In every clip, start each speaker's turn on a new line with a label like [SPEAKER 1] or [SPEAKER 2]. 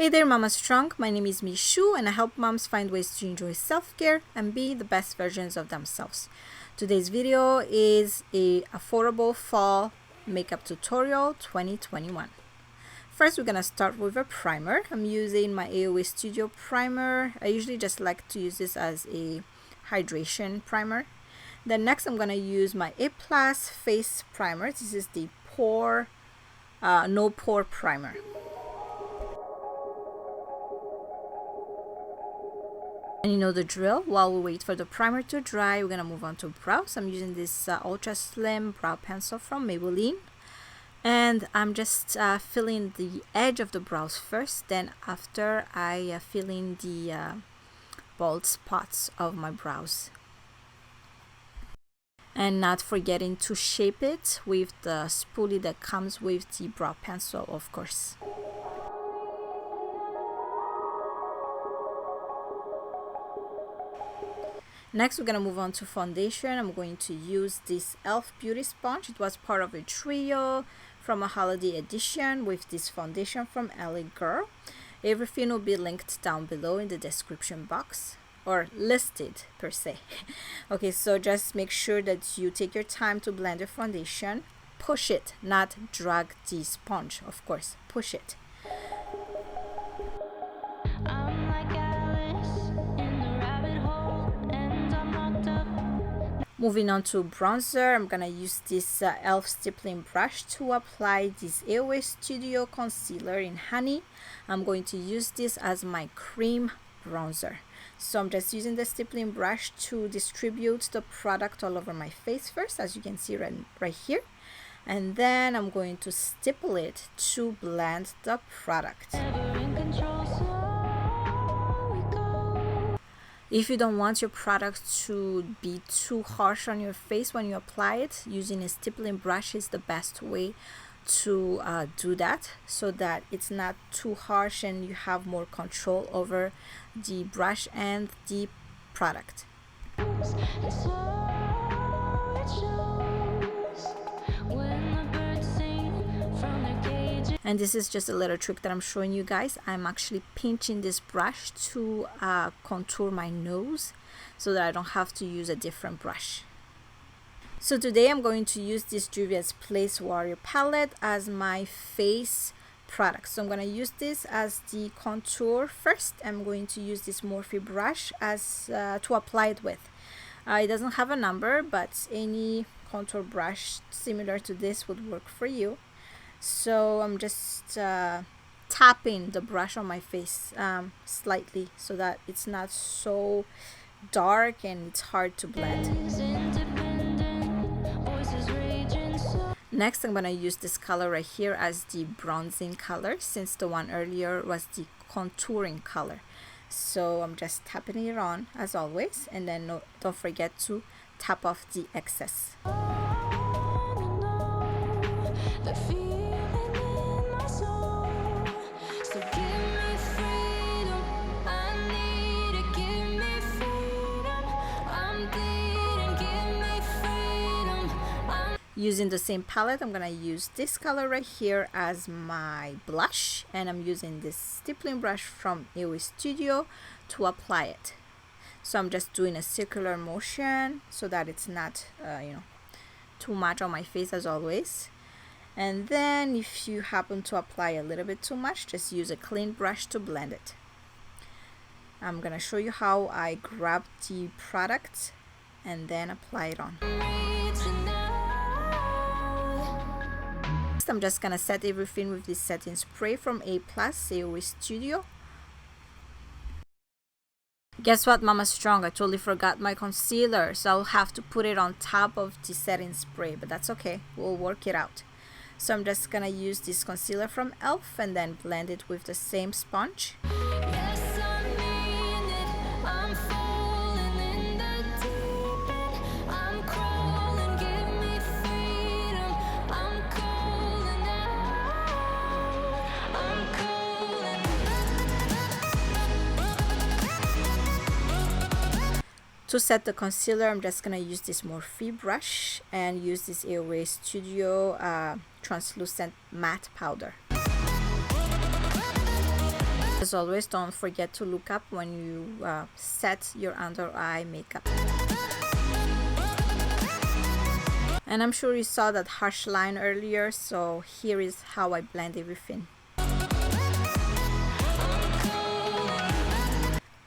[SPEAKER 1] Hey there, Mama Strong. My name is Michou, and I help moms find ways to enjoy self-care and be the best versions of themselves. Today's video is a affordable fall makeup tutorial 2021. First, we're gonna start with a primer. I'm using my AOA Studio primer. I usually just like to use this as a hydration primer. Then next, I'm gonna use my A+ face primer. This is the no pore primer. And you know the drill. While we wait for the primer to dry, we're gonna move on to brows. I'm using this ultra slim brow pencil from Maybelline, and I'm just filling the edge of the brows first. Then after, I fill in the bald spots of my brows, and not forgetting to shape it with the spoolie that comes with the brow pencil, of course. Next, we're going to move on to foundation. I'm going to use this e.l.f. beauty sponge. It was part of a trio from a holiday edition with this foundation from LA Girl. Everything will be linked down below in the description box, or listed per se. Okay, so just make sure that you take your time to blend your foundation. Push it, not drag the sponge, of course. Push it. Moving on to bronzer, I'm gonna use this e.l.f. stippling brush to apply this AOA Studio concealer in Honey. I'm going to use this as my cream bronzer. So I'm just using the stippling brush to distribute the product all over my face first, as you can see right here. And then I'm going to stipple it to blend the product. If you don't want your product to be too harsh on your face when you apply it, using a stippling brush is the best way to do that, so that it's not too harsh and you have more control over the brush and the product. And this is just a little trick that I'm showing you guys. I'm actually pinching this brush to contour my nose so that I don't have to use a different brush. So today I'm going to use this Juvia's Place Warrior palette as my face product. So I'm going to use this as the contour first. I'm going to use this Morphe brush as to apply it with. It doesn't have a number, but any contour brush similar to this would work for you. So I'm just tapping the brush on my face slightly so that it's not so dark and it's hard to blend. Next, I'm going to use this color right here as the bronzing color, since the one earlier was the contouring color. So I'm just tapping it on as always, and then don't forget to tap off the excess. Using the same palette, I'm gonna use this color right here as my blush, and I'm using this stippling brush from AOA Studio to apply it. So I'm just doing a circular motion so that it's not too much on my face, as always. And then if you happen to apply a little bit too much, just use a clean brush to blend it. I'm gonna show you how I grab the product and then apply it on. I'm just gonna set everything with this setting spray from A+ AOA Studio. Guess what, Mama Strong? I totally forgot my concealer, so I'll have to put it on top of the setting spray, but that's okay. We'll work it out. So I'm just gonna use this concealer from e.l.f. and then blend it with the same sponge. To set the concealer, I'm just going to use this Morphe brush and use this AOA Studio translucent matte powder. As always, don't forget to look up when you set your under eye makeup. And I'm sure you saw that harsh line earlier, so here is how I blend everything.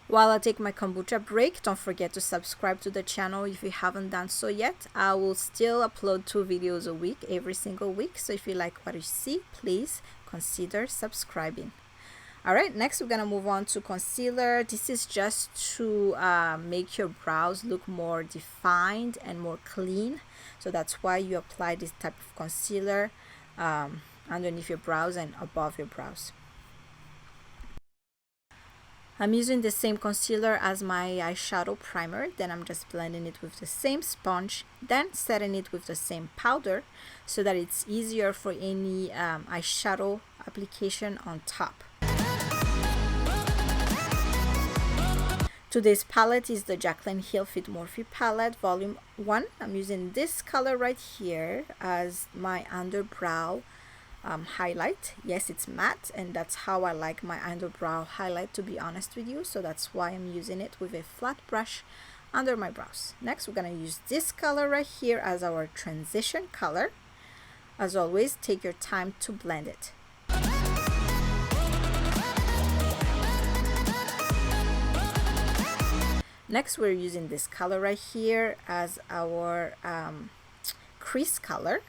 [SPEAKER 1] While I take my kombucha break, don't forget to subscribe to the channel if you haven't done so yet. I will still upload 2 videos a week, every single week, so if you like what you see, please consider subscribing. Alright, next we're gonna move on to concealer. This is just to make your brows look more defined and more clean. So that's why you apply this type of concealer underneath your brows and above your brows. I'm using the same concealer as my eyeshadow primer, then I'm just blending it with the same sponge, then setting it with the same powder so that it's easier for any eyeshadow application on top. Today's palette is the Jaclyn Hill Fit Morphe palette volume 1. I'm using this color right here as my underbrow highlight. Yes, it's matte, and that's how I like my underbrow highlight, to be honest with you, so that's why I'm using it with a flat brush under my brows. Next, we're gonna use this color right here as our transition color. As always, take your time to blend it. Next, we're using this color right here as our crease color.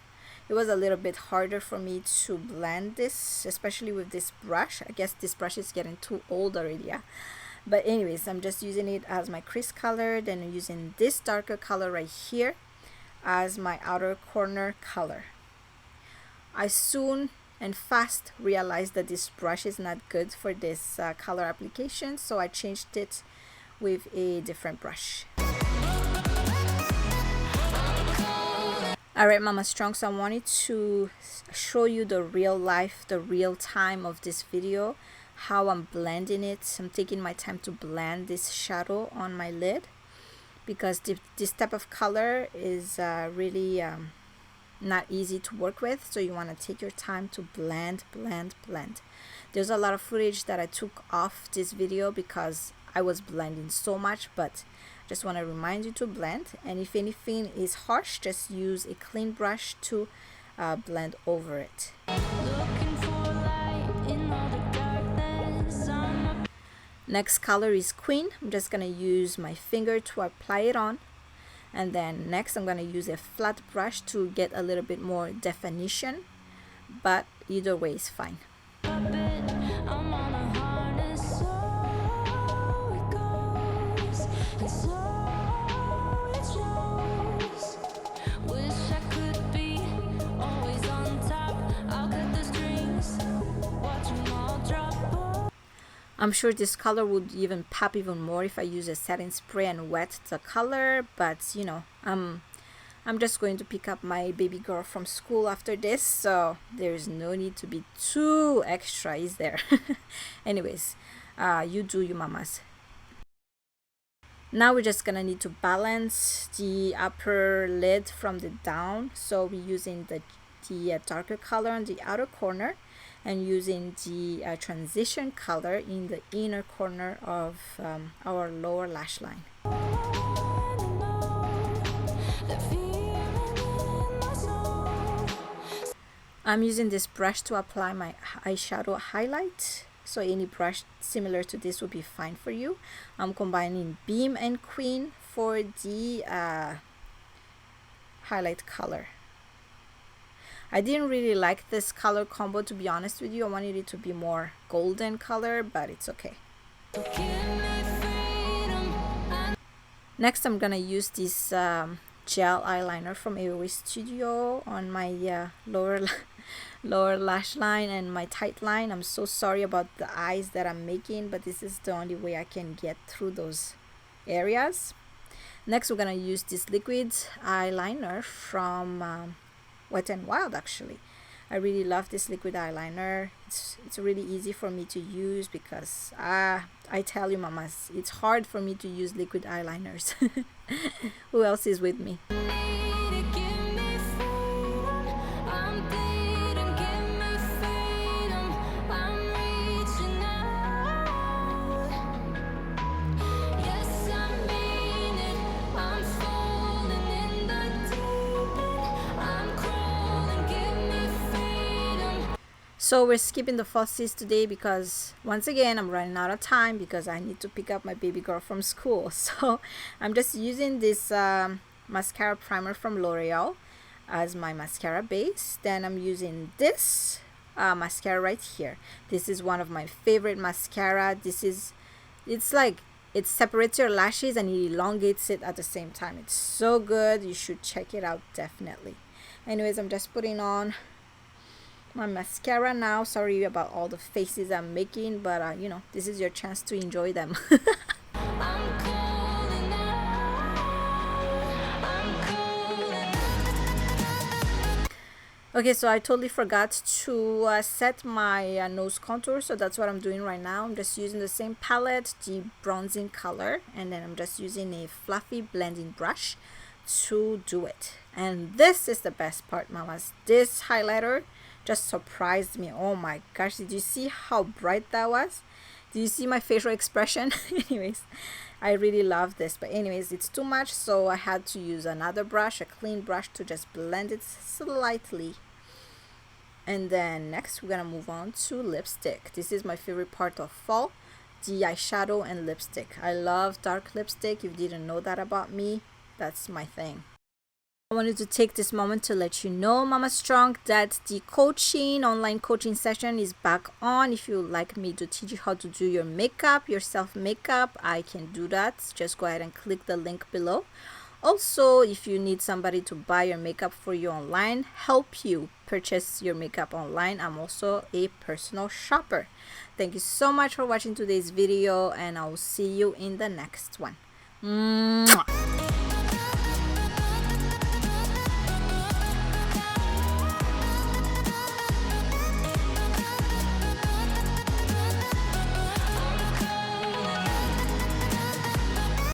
[SPEAKER 1] It was a little bit harder for me to blend this, especially with this brush. I guess this brush is getting too old already, yeah. But anyways, I'm just using it as my crease color. Then I'm using this darker color right here as my outer corner color. I soon and fast realized that this brush is not good for this color application, so I changed it with a different brush. Alright, Mama Strong, so I wanted to show you the real life, the real time of this video, how I'm blending it. I'm taking my time to blend this shadow on my lid because this type of color is really not easy to work with, so you want to take your time to blend. There's a lot of footage that I took off this video because I was blending so much, but just want to remind you to blend, and if anything is harsh, just use a clean brush to blend over it. Next color is Queen. I'm just going to use my finger to apply it on, and then next I'm going to use a flat brush to get a little bit more definition, but either way is fine. I'm sure this color would even pop even more if I use a setting spray and wet the color, but you know, I'm just going to pick up my baby girl from school after this, so there's no need to be too extra, is there? Anyways, you do you, mamas. Now we're just gonna need to balance the upper lid from the down, so we're using the darker color on the outer corner and using the transition color in the inner corner of our lower lash line. I'm using this brush to apply my eyeshadow highlight, so any brush similar to this will be fine for you. I'm combining Beam and Queen for the highlight color. I didn't really like this color combo, to be honest with you. I wanted it to be more golden color, but it's okay. Next, I'm gonna use this gel eyeliner from AOA Studio on my lower lash line and my tight line. I'm so sorry about the eyes that I'm making, but this is the only way I can get through those areas. Next, we're gonna use this liquid eyeliner from Wet n Wild. Actually, I really love this liquid eyeliner. It's really easy for me to use because I tell you, mamas, it's hard for me to use liquid eyeliners. Who else is with me? So we're skipping the falsies today because once again I'm running out of time because I need to pick up my baby girl from school. So I'm just using this mascara primer from L'Oreal as my mascara base. Then I'm using this mascara right here. This is one of my favorite mascara. It's like it separates your lashes and it elongates it at the same time. It's so good. You should check it out definitely. Anyways, I'm just putting on my mascara now. Sorry about all the faces I'm making, but you know, this is your chance to enjoy them. Okay, so I totally forgot to set my nose contour, so that's what I'm doing right now. I'm just using the same palette, the bronzing color, and then I'm just using a fluffy blending brush to do it. And this is the best part, mamas. This highlighter just surprised me. Oh my gosh, did you see how bright that was? Did you see my facial expression? Anyways, I really love this, but anyways, it's too much, so I had to use another brush, a clean brush, to just blend it slightly. And then next we're gonna move on to lipstick. This is my favorite part of fall, the eyeshadow and lipstick. I love dark lipstick. If you didn't know that about me, that's my thing. I wanted to take this moment to let you know, Mama Strong, that the online coaching session is back on. If you would like me to teach you how to do your makeup, your self makeup, I can do that. Just go ahead and click the link below. Also, if you need somebody to buy your makeup for you online, help you purchase your makeup online, I'm also a personal shopper. Thank you so much for watching today's video, and I will see you in the next one. Mwah!